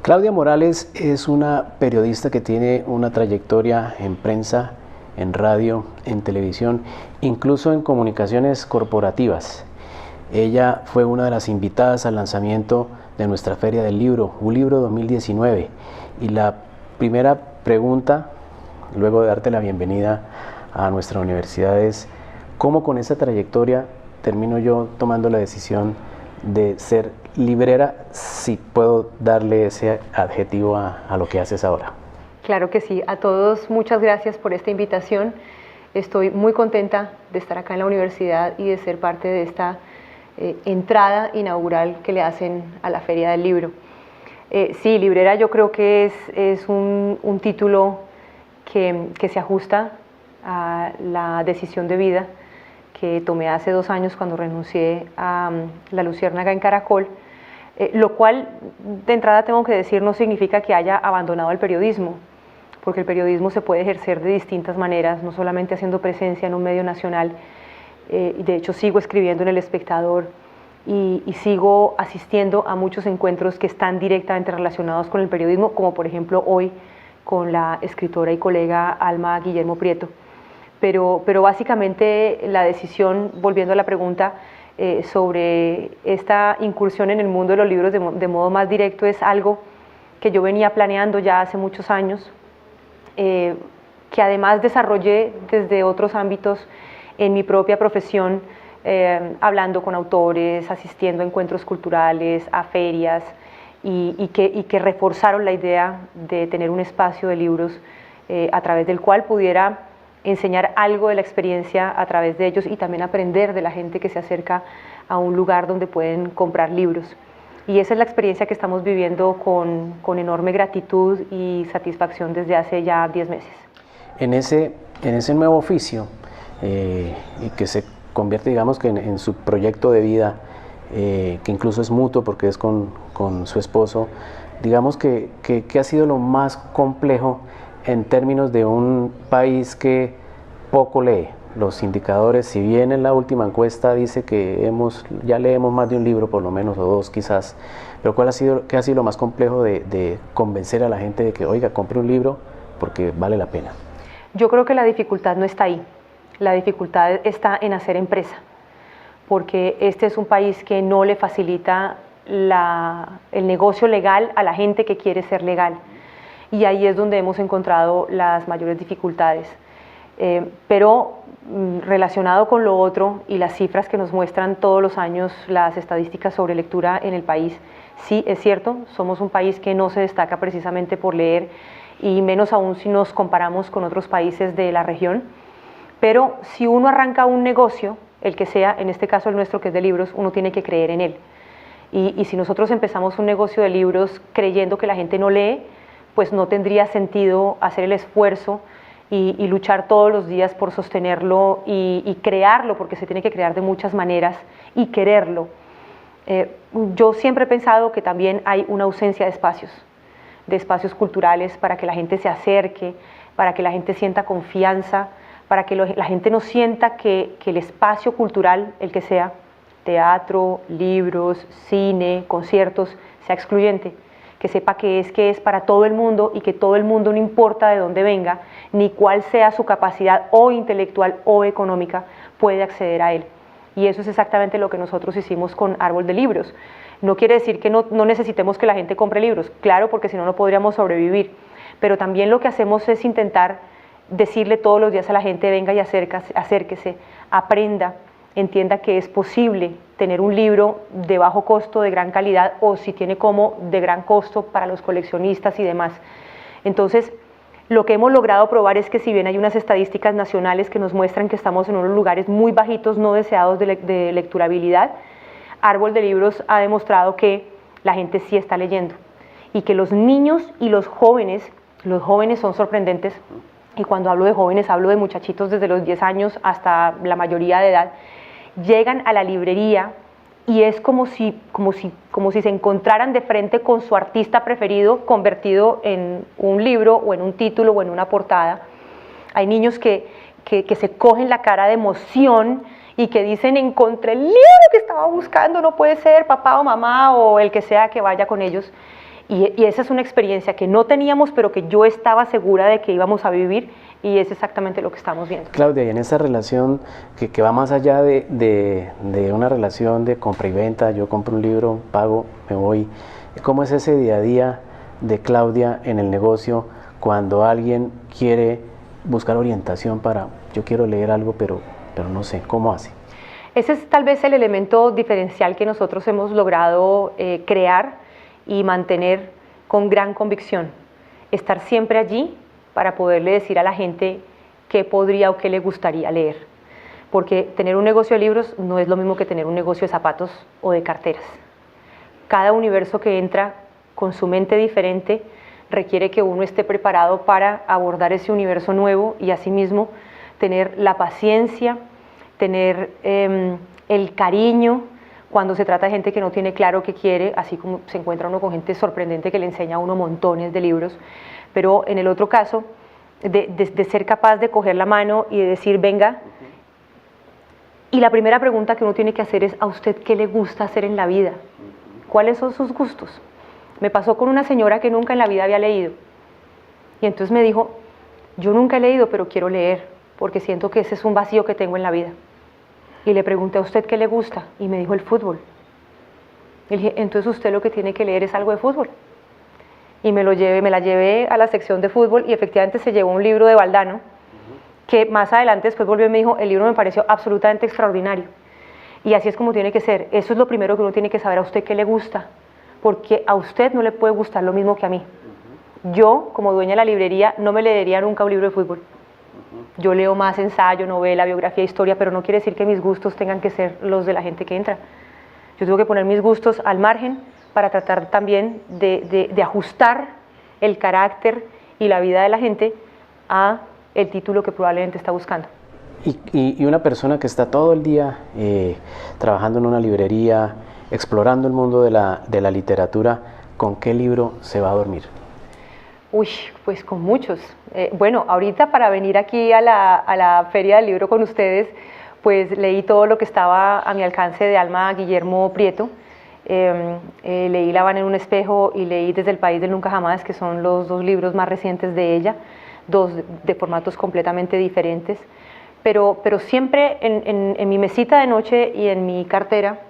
Claudia Morales es una periodista que tiene una trayectoria en prensa, en radio, en televisión, incluso en comunicaciones corporativas. Ella fue una de las invitadas al lanzamiento de nuestra Feria del Libro, un libro 2019. Y la primera pregunta, luego de darte la bienvenida a nuestra universidad, es ¿cómo con esa trayectoria termino yo tomando la decisión de ser librera, si puedo darle ese adjetivo a lo que haces ahora? Claro que sí. A todos, muchas gracias por esta invitación. Estoy muy contenta de estar acá en la universidad y de ser parte de esta entrada inaugural que le hacen a la Feria del Libro. Sí, librera yo creo que es un título que se ajusta a la decisión de vida que tomé hace 2 años cuando renuncié a La Luciérnaga en Caracol, lo cual de entrada tengo que decir no significa que haya abandonado el periodismo, porque el periodismo se puede ejercer de distintas maneras, no solamente haciendo presencia en un medio nacional. De hecho sigo escribiendo en El Espectador y sigo asistiendo a muchos encuentros que están directamente relacionados con el periodismo, como por ejemplo hoy con la escritora y colega Alma Guillermo Prieto. Pero básicamente la decisión, volviendo a la pregunta sobre esta incursión en el mundo de los libros de modo más directo, es algo que yo venía planeando ya hace muchos años, que además desarrollé desde otros ámbitos en mi propia profesión, hablando con autores, asistiendo a encuentros culturales, a ferias, y que reforzaron la idea de tener un espacio de libros a través del cual pudiera enseñar algo de la experiencia a través de ellos y también aprender de la gente que se acerca a un lugar donde pueden comprar libros. Y esa es la experiencia que estamos viviendo con enorme gratitud y satisfacción desde hace ya 10 meses. En ese nuevo oficio, y que se convierte, digamos, que en su proyecto de vida, que incluso es mutuo porque es con su esposo, digamos que ha sido lo más complejo en términos de un país que poco lee. Los indicadores, si bien en la última encuesta dice que ya leemos más de un libro por lo menos, o 2 quizás, pero ¿qué ha sido lo más complejo de convencer a la gente de que, oiga, compre un libro porque vale la pena? Yo creo que la dificultad no está ahí, la dificultad está en hacer empresa, porque este es un país que no le facilita el negocio legal a la gente que quiere ser legal. Y ahí es donde hemos encontrado las mayores dificultades. Pero relacionado con lo otro y las cifras que nos muestran todos los años las estadísticas sobre lectura en el país, sí es cierto, somos un país que no se destaca precisamente por leer, y menos aún si nos comparamos con otros países de la región. Pero si uno arranca un negocio, el que sea, en este caso el nuestro que es de libros, uno tiene que creer en él. Y si nosotros empezamos un negocio de libros creyendo que la gente no lee, pues no tendría sentido hacer el esfuerzo y luchar todos los días por sostenerlo y crearlo, porque se tiene que crear de muchas maneras, y quererlo. Yo siempre he pensado que también hay una ausencia de espacios culturales para que la gente se acerque, para que la gente sienta confianza, para que la gente no sienta que el espacio cultural, el que sea, teatro, libros, cine, conciertos, sea excluyente. Que sepa que es para todo el mundo, y que todo el mundo, no importa de dónde venga, ni cuál sea su capacidad o intelectual o económica, puede acceder a él. Y eso es exactamente lo que nosotros hicimos con Árbol de Libros. No quiere decir que no necesitemos que la gente compre libros, claro, porque si no, no podríamos sobrevivir, pero también lo que hacemos es intentar decirle todos los días a la gente: venga y acérquese, aprenda, entienda que es posible tener un libro de bajo costo, de gran calidad, o si tiene como, de gran costo para los coleccionistas y demás. Entonces, lo que hemos logrado probar es que si bien hay unas estadísticas nacionales que nos muestran que estamos en unos lugares muy bajitos, no deseados de lecturabilidad, Árbol de Libros ha demostrado que la gente sí está leyendo, y que los niños y los jóvenes son sorprendentes, y cuando hablo de jóvenes hablo de muchachitos desde los 10 años hasta la mayoría de edad, llegan a la librería y es como si se encontraran de frente con su artista preferido convertido en un libro o en un título o en una portada. Hay niños que se cogen la cara de emoción y que dicen: encontré el libro que estaba buscando, no puede ser, papá o mamá o el que sea que vaya con ellos. Y esa es una experiencia que no teníamos, pero que yo estaba segura de que íbamos a vivir, y es exactamente lo que estamos viendo. Claudia, y en esa relación que va más allá de una relación de compra y venta, yo compro un libro, pago, me voy, ¿cómo es ese día a día de Claudia en el negocio cuando alguien quiere buscar orientación para, yo quiero leer algo, pero no sé, ¿cómo hace? Ese es tal vez el elemento diferencial que nosotros hemos logrado crear y mantener con gran convicción. Estar siempre allí para poderle decir a la gente qué podría o qué le gustaría leer. Porque tener un negocio de libros no es lo mismo que tener un negocio de zapatos o de carteras. Cada universo que entra con su mente diferente requiere que uno esté preparado para abordar ese universo nuevo y asimismo tener la paciencia, tener el cariño cuando se trata de gente que no tiene claro qué quiere, así como se encuentra uno con gente sorprendente que le enseña a uno montones de libros, pero en el otro caso, de ser capaz de coger la mano y de decir, venga, y la primera pregunta que uno tiene que hacer es, ¿a usted qué le gusta hacer en la vida? ¿Cuáles son sus gustos? Me pasó con una señora que nunca en la vida había leído, y entonces me dijo, yo nunca he leído, pero quiero leer, porque siento que ese es un vacío que tengo en la vida. Y le pregunté, ¿a usted qué le gusta? Y me dijo, el fútbol. Y le dije, entonces usted lo que tiene que leer es algo de fútbol. Y me la llevé a la sección de fútbol y efectivamente se llevó un libro de Valdano, que más adelante después volvió y me dijo, el libro me pareció absolutamente extraordinario. Y así es como tiene que ser. Eso es lo primero que uno tiene que saber, a usted qué le gusta, porque a usted no le puede gustar lo mismo que a mí. Yo, como dueña de la librería, no me leería nunca un libro de fútbol. Yo leo más ensayo, novela, biografía, historia, pero no quiere decir que mis gustos tengan que ser los de la gente que entra. Yo tengo que poner mis gustos al margen para tratar también de ajustar el carácter y la vida de la gente a el título que probablemente está buscando. Y una persona que está todo el día trabajando en una librería, explorando el mundo de la literatura, ¿con qué libro se va a dormir? Uy, pues con muchos. Bueno, ahorita para venir aquí a la Feria del Libro con ustedes, pues leí todo lo que estaba a mi alcance de Alma Guillermo Prieto. Leí La Habana en un espejo y leí Desde el país del nunca jamás, que son los dos libros más recientes de ella, dos de formatos completamente diferentes. Pero siempre en mi mesita de noche y en mi cartera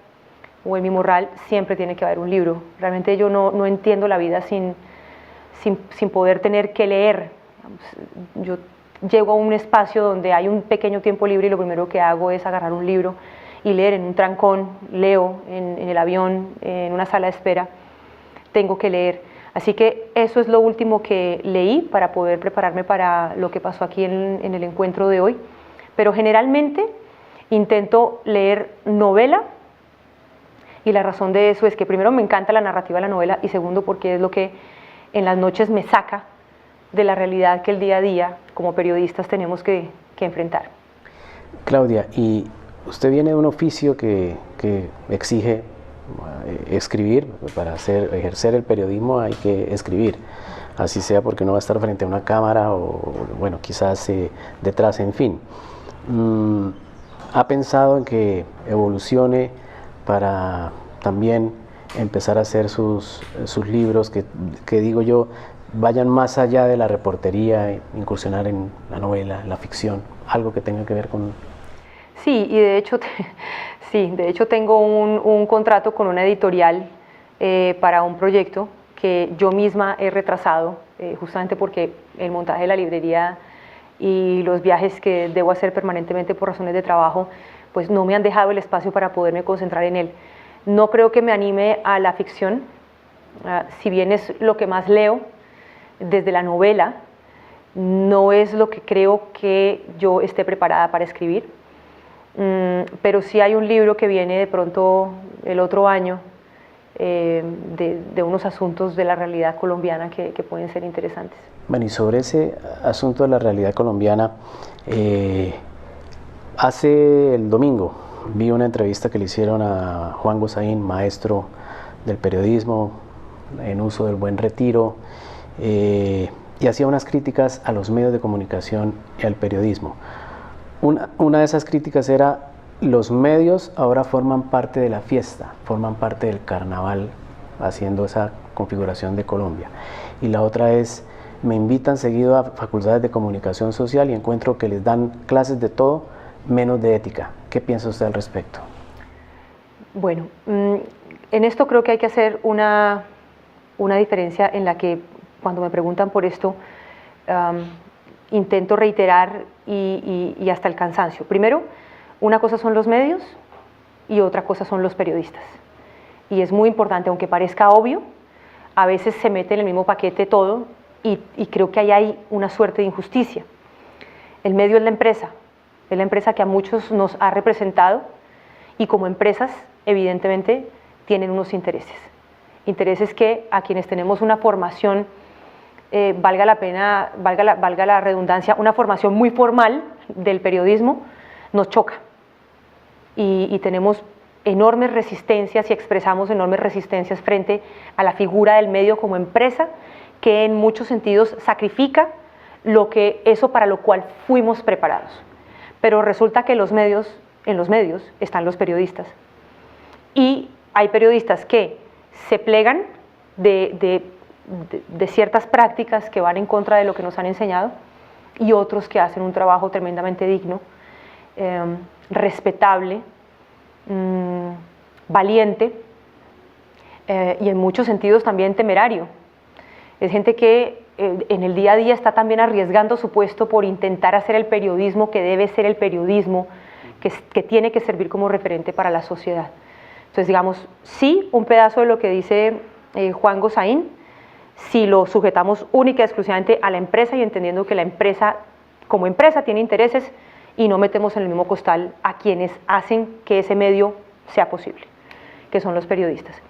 o en mi morral siempre tiene que haber un libro. Realmente yo no entiendo la vida sin poder tener que leer. Yo llego a un espacio donde hay un pequeño tiempo libre y lo primero que hago es agarrar un libro y leer en un trancón, leo en el avión, en una sala de espera, tengo que leer. Así que eso es lo último que leí para poder prepararme para lo que pasó aquí en el encuentro de hoy. Pero generalmente intento leer novela, y la razón de eso es que primero me encanta la narrativa de la novela y segundo porque es lo que en las noches me saca de la realidad que el día a día como periodistas tenemos que enfrentar. Claudia, y usted viene de un oficio que exige escribir. Para ejercer el periodismo hay que escribir, así sea porque uno va a estar frente a una cámara o bueno, quizás detrás, en fin. ¿Ha pensado en que evolucione para también empezar a hacer sus libros que digo yo, vayan más allá de la reportería, incursionar en la novela, la ficción, algo que tenga que ver con...? Sí, y de hecho tengo un contrato con una editorial para un proyecto que yo misma he retrasado, justamente porque el montaje de la librería y los viajes que debo hacer permanentemente por razones de trabajo, pues no me han dejado el espacio para poderme concentrar en él. No creo que me anime a la ficción, si bien es lo que más leo desde la novela, no es lo que creo que yo esté preparada para escribir, pero sí hay un libro que viene de pronto el otro año de unos asuntos de la realidad colombiana que pueden ser interesantes. Bueno, y sobre ese asunto de la realidad colombiana, hace el domingo vi una entrevista que le hicieron a Juan Gosaín, maestro del periodismo en uso del Buen Retiro, y hacía unas críticas a los medios de comunicación y al periodismo. Una de esas críticas era: los medios ahora forman parte de la fiesta, forman parte del carnaval haciendo esa configuración de Colombia. Y la otra es, me invitan seguido a facultades de comunicación social y encuentro que les dan clases de todo menos de ética. ¿Qué piensa usted al respecto? Bueno, en esto creo que hay que hacer una diferencia en la que cuando me preguntan por esto intento reiterar y hasta el cansancio. Primero, una cosa son los medios y otra cosa son los periodistas. Y es muy importante, aunque parezca obvio, a veces se mete en el mismo paquete todo y creo que ahí hay una suerte de injusticia. El medio es la empresa que a muchos nos ha representado y como empresas, evidentemente, tienen unos intereses. Intereses que a quienes tenemos una formación, valga la redundancia, una formación muy formal del periodismo, nos choca. Y tenemos enormes resistencias y expresamos enormes resistencias frente a la figura del medio como empresa que en muchos sentidos sacrifica eso para lo cual fuimos preparados. Pero resulta que en los medios están los periodistas y hay periodistas que se plegan de ciertas prácticas que van en contra de lo que nos han enseñado y otros que hacen un trabajo tremendamente digno, respetable, valiente y en muchos sentidos también temerario. Es gente que en el día a día está también arriesgando su puesto por intentar hacer el periodismo que debe ser el periodismo que tiene que servir como referente para la sociedad. Entonces, digamos, sí, un pedazo de lo que dice Juan Gosaín, si lo sujetamos única y exclusivamente a la empresa y entendiendo que la empresa, como empresa, tiene intereses y no metemos en el mismo costal a quienes hacen que ese medio sea posible, que son los periodistas.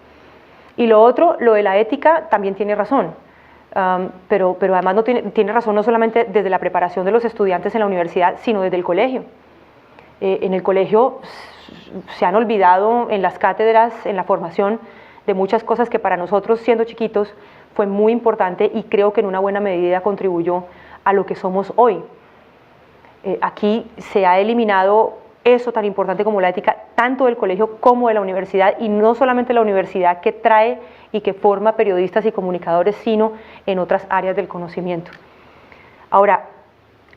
Y lo otro, lo de la ética, también tiene razón, pero además tiene razón no solamente desde la preparación de los estudiantes en la universidad, sino desde el colegio. En el colegio se han olvidado en las cátedras, en la formación, de muchas cosas que para nosotros, siendo chiquitos, fue muy importante y creo que en una buena medida contribuyó a lo que somos hoy. Aquí se ha eliminado eso tan importante como la ética, tanto del colegio como de la universidad, y no solamente la universidad que trae y que forma periodistas y comunicadores, sino en otras áreas del conocimiento. Ahora,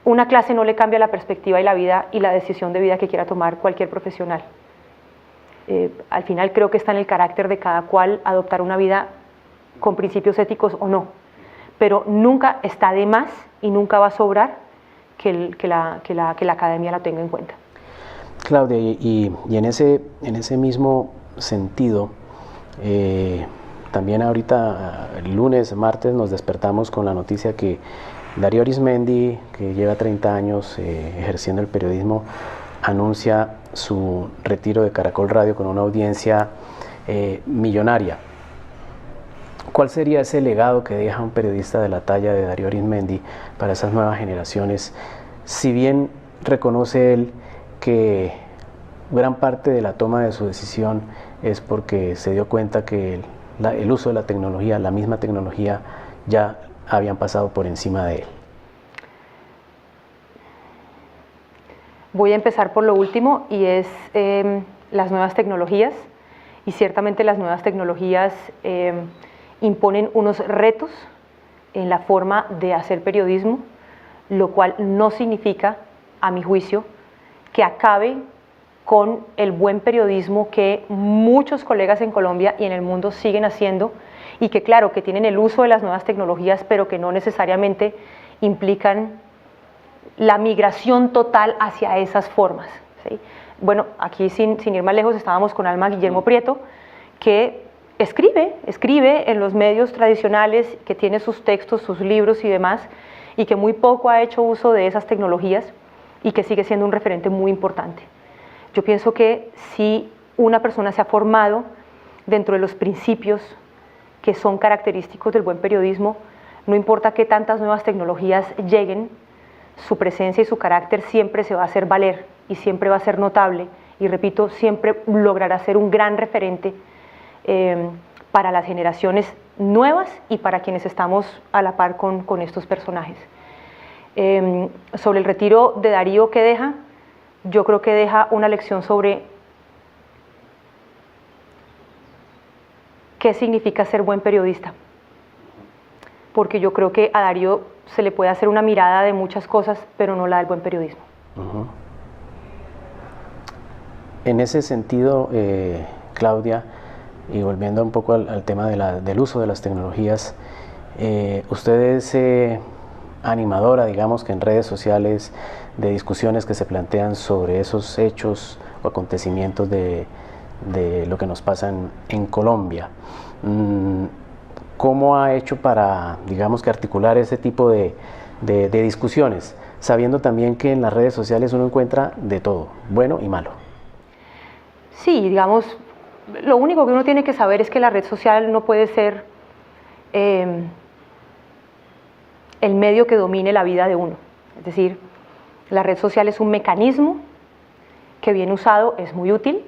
una clase no le cambia la perspectiva y la vida y la decisión de vida que quiera tomar cualquier profesional. Al final creo que está en el carácter de cada cual adoptar una vida con principios éticos o no, pero nunca está de más y nunca va a sobrar que la academia la tenga en cuenta. Claudia, y en ese mismo sentido, también ahorita, el lunes, martes, nos despertamos con la noticia que Darío Arizmendi, que lleva 30 años ejerciendo el periodismo, anuncia su retiro de Caracol Radio con una audiencia millonaria. ¿Cuál sería ese legado que deja un periodista de la talla de Darío Arizmendi para esas nuevas generaciones? Si bien reconoce él que gran parte de la toma de su decisión es porque se dio cuenta que el uso de la tecnología, la misma tecnología, ya habían pasado por encima de él. Voy a empezar por lo último y es las nuevas tecnologías, y ciertamente las nuevas tecnologías imponen unos retos en la forma de hacer periodismo, lo cual no significa, a mi juicio, que acabe con el buen periodismo que muchos colegas en Colombia y en el mundo siguen haciendo y que claro, que tienen el uso de las nuevas tecnologías, pero que no necesariamente implican la migración total hacia esas formas, ¿sí? Bueno, aquí sin ir más lejos estábamos con Alma Guillermo Prieto, que escribe en los medios tradicionales, que tiene sus textos, sus libros y demás, y que muy poco ha hecho uso de esas tecnologías y que sigue siendo un referente muy importante. Yo pienso que si una persona se ha formado dentro de los principios que son característicos del buen periodismo, no importa qué tantas nuevas tecnologías lleguen, su presencia y su carácter siempre se va a hacer valer y siempre va a ser notable y repito, siempre logrará ser un gran referente para las generaciones nuevas y para quienes estamos a la par con estos personajes. Sobre el retiro de Darío, ¿qué deja? Yo creo que deja una lección sobre qué significa ser buen periodista. Porque yo creo que a Darío se le puede hacer una mirada de muchas cosas, pero no la del buen periodismo. En ese sentido, Claudia, y volviendo un poco al tema del uso de las tecnologías, usted es animadora, digamos que en redes sociales, de discusiones que se plantean sobre esos hechos o acontecimientos de lo que nos pasa en Colombia. ¿Cómo ha hecho para, digamos que articular ese tipo de discusiones, sabiendo también que en las redes sociales uno encuentra de todo, bueno y malo? Sí, digamos, lo único que uno tiene que saber es que la red social no puede ser el medio que domine la vida de uno. Es decir, la red social es un mecanismo que bien usado es muy útil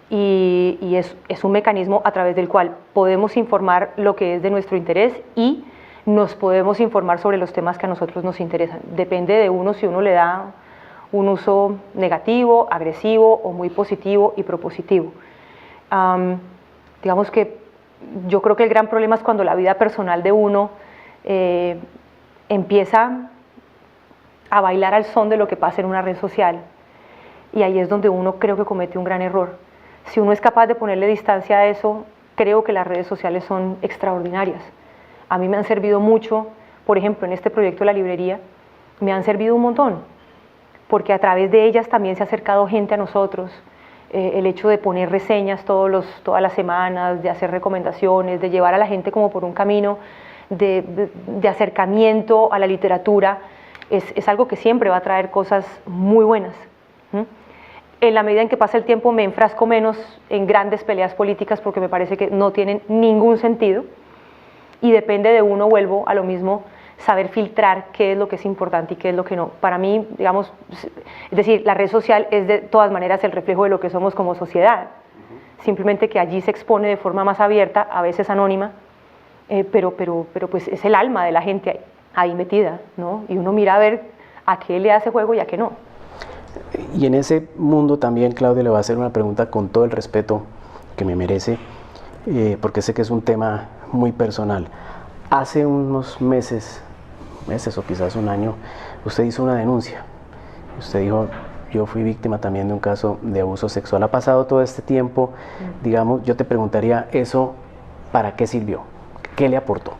y es un mecanismo a través del cual podemos informar lo que es de nuestro interés y nos podemos informar sobre los temas que a nosotros nos interesan. Depende de uno si uno le da un uso negativo, agresivo o muy positivo y propositivo. Digamos que yo creo que el gran problema es cuando la vida personal de uno empieza a bailar al son de lo que pasa en una red social, y ahí es donde uno creo que comete un gran error. Si uno es capaz de ponerle distancia a eso, creo que las redes sociales son extraordinarias. A mí me han servido mucho, por ejemplo, en este proyecto de la librería, me han servido un montón, porque a través de ellas también se ha acercado gente a nosotros. El hecho de poner reseñas todas las semanas, de hacer recomendaciones, de llevar a la gente como por un camino de acercamiento a la literatura, es algo que siempre va a traer cosas muy buenas. En la medida en que pasa el tiempo me enfrasco menos en grandes peleas políticas porque me parece que no tienen ningún sentido y depende de uno, vuelvo a lo mismo, saber filtrar qué es lo que es importante y qué es lo que no. Para mí, digamos, es decir, la red social es de todas maneras el reflejo de lo que somos como sociedad, simplemente que allí se expone de forma más abierta, a veces anónima, pero pues es el alma de la gente ahí metida, ¿no? Y uno mira a ver a qué le hace juego y a qué no. Y en ese mundo también, Claudia, le voy a hacer una pregunta con todo el respeto que me merece, porque sé que es un tema muy personal. Hace unos meses o quizás un año, usted hizo una denuncia. Usted dijo, yo fui víctima también de un caso de abuso sexual. Ha pasado todo este tiempo, digamos, yo te preguntaría eso, ¿para qué sirvió? ¿Qué le aportó?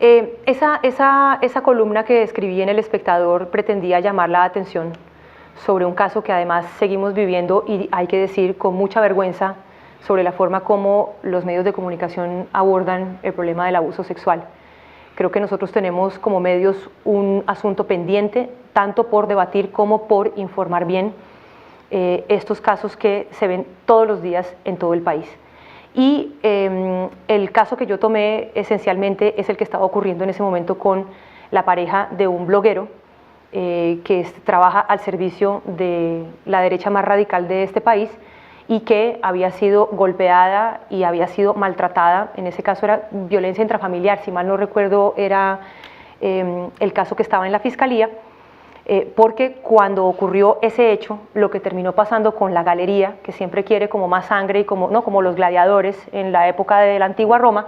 Esa columna que escribí en El Espectador pretendía llamar la atención sobre un caso que además seguimos viviendo y hay que decir con mucha vergüenza sobre la forma como los medios de comunicación abordan el problema del abuso sexual. Creo que nosotros tenemos como medios un asunto pendiente, tanto por debatir como por informar bien estos casos que se ven todos los días en todo el país. Y el caso que yo tomé esencialmente es el que estaba ocurriendo en ese momento con la pareja de un bloguero que trabaja al servicio de la derecha más radical de este país y que había sido golpeada y había sido maltratada. En ese caso era violencia intrafamiliar, si mal no recuerdo era el caso que estaba en la fiscalía, porque cuando ocurrió ese hecho, lo que terminó pasando con la galería, que siempre quiere como más sangre y como los gladiadores en la época de la antigua Roma,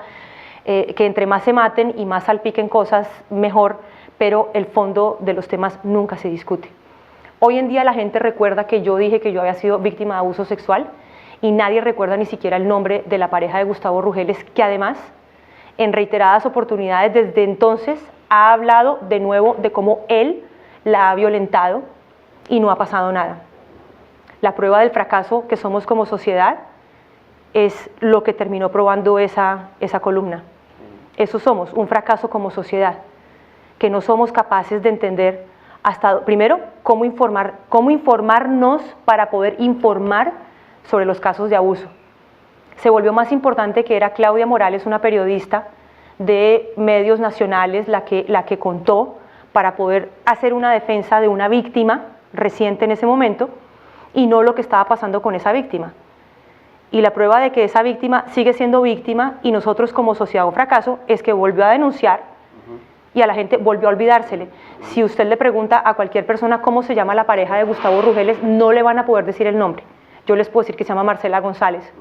que entre más se maten y más salpiquen cosas, mejor, pero el fondo de los temas nunca se discute. Hoy en día la gente recuerda que yo dije que yo había sido víctima de abuso sexual y nadie recuerda ni siquiera el nombre de la pareja de Gustavo Rugeles, que además en reiteradas oportunidades desde entonces ha hablado de nuevo de cómo él la ha violentado y no ha pasado nada. La prueba del fracaso que somos como sociedad es lo que terminó probando esa columna. Eso somos, un fracaso como sociedad, que no somos capaces de entender hasta, primero, cómo informarnos para poder informar sobre los casos de abuso. Se volvió más importante que era Claudia Morales, una periodista de medios nacionales, la que contó para poder hacer una defensa de una víctima reciente en ese momento y no lo que estaba pasando con esa víctima. Y la prueba de que esa víctima sigue siendo víctima y nosotros como sociedad un fracaso es que volvió a denunciar y a la gente volvió a olvidársele. Si usted le pregunta a cualquier persona cómo se llama la pareja de Gustavo Rugeles, no le van a poder decir el nombre. Yo les puedo decir que se llama Marcela González.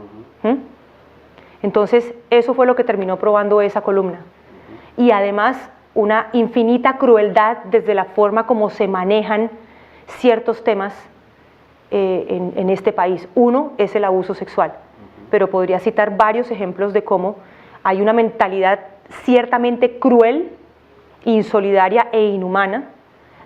Entonces, eso fue lo que terminó probando esa columna. Y además, una infinita crueldad desde la forma como se manejan ciertos temas en este país. Uno es el abuso sexual, pero podría citar varios ejemplos de cómo hay una mentalidad ciertamente cruel, insolidaria e inhumana,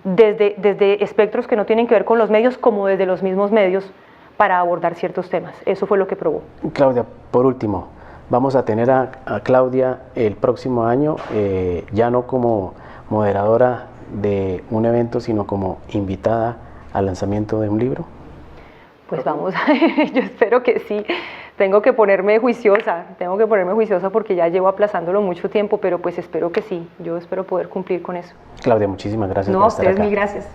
desde espectros que no tienen que ver con los medios, como desde los mismos medios, para abordar ciertos temas. Eso fue lo que probó. Claudia, por último, vamos a tener a Claudia el próximo año, ya no como moderadora de un evento, sino como invitada al lanzamiento de un libro. Pues vamos, yo espero que sí. Tengo que ponerme juiciosa porque ya llevo aplazándolo mucho tiempo, pero pues espero que sí. Yo espero poder cumplir con eso. Claudia, muchísimas gracias por estar acá. No, a ustedes mil gracias.